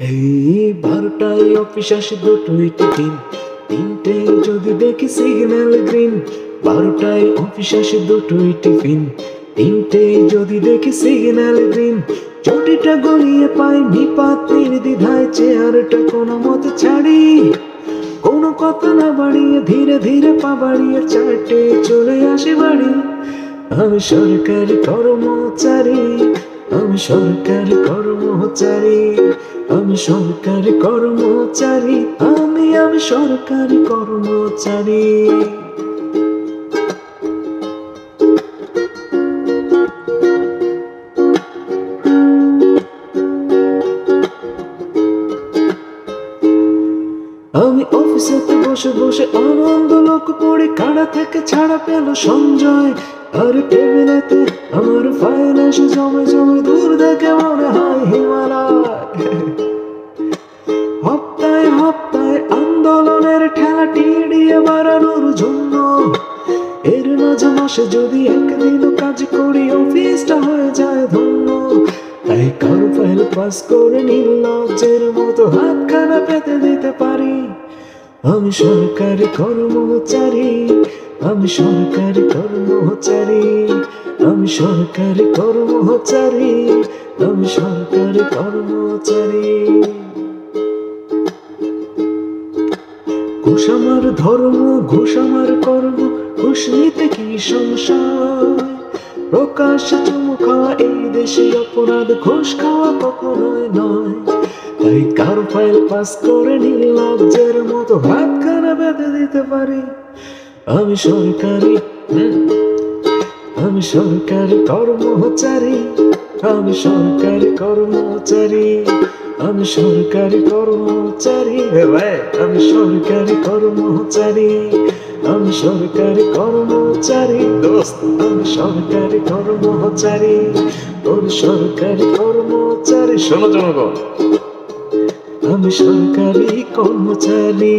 এই 12টায় অফিস আসে, 2টোয় টিফিন, 3টেয় যদি দেখি সিগন্যাল গ্রিন। 12টায় অফিস আসে, 2টোয় টিফিন, 3টেয় যদি দেখি সিগন্যাল গ্রিন। ছুটিটা গড়িয়ে পাই নিপাত নির্দ্বিধায়, চেয়ারটা কোনো মতে ছাড়ি। কোনো কথা না বাড়িয়ে ধীরে ধীরে পা বাড়িয়ে 4টে চলে আসি বাড়ি। আমি সরকারি কর্মচারী, আমি সরকারি কর্মচারী, আমি সরকারি কর্মচারী, আমি সরকারি কর্মচারী। আমি অফিসেতে বসে বসে আনন্দ লোক পড়ে, কাড়া থেকে ছাড়া পেল সঞ্জয়। আর টেবিলেতে আমার ফাইল এসে জমে জমে, দূর দেখে মনে হয় হিমালয়। হপ্তায় হপ্তায় আন্দোলনের ঠেলা টিড়িয়ে বাড়ানোর জন্য, এর মাঝে মাসে যদি একদিনও কাজ করি, অফিসটা হয়ে যায় ধন্য। তাই কারো ফাইল পাস করে নির্লজ্জের মতো হাতখানা পেতে দিতে পারি। আমি সরকারি কর্মচারী, আমি সরকারি কর্মচারী, আমি সরকারি কর্মচারী, আমি সরকারি কর্মচারী। ঘুষ আমার ধর্ম, ঘুষ আমার কর্ম, ঘুষ নিতে কি সংশয়? প্রকাশ্যে চুমু খাওয়া এই দেশে অপরাধ, ঘুষ খাওয়া কখনোই নয়। তাই কারো ফাইল পাস করে নির্লজ্জের মতো হাতখানা বেঁধে দিতে পারি। আমি সরকারি, আমি সরকারি কর্মচারী, আমি সরকারি কর্মচারী, আমি সরকারি কর্মচারী, আমি সরকারি কর্মচারী, আমি সরকারি কর্মচারী। দোস্ত আমি সরকারি কর্মচারী, তোর সরকারি কর্মচারী। শোনো জনগণ, আমি সরকারি কর্মচারী।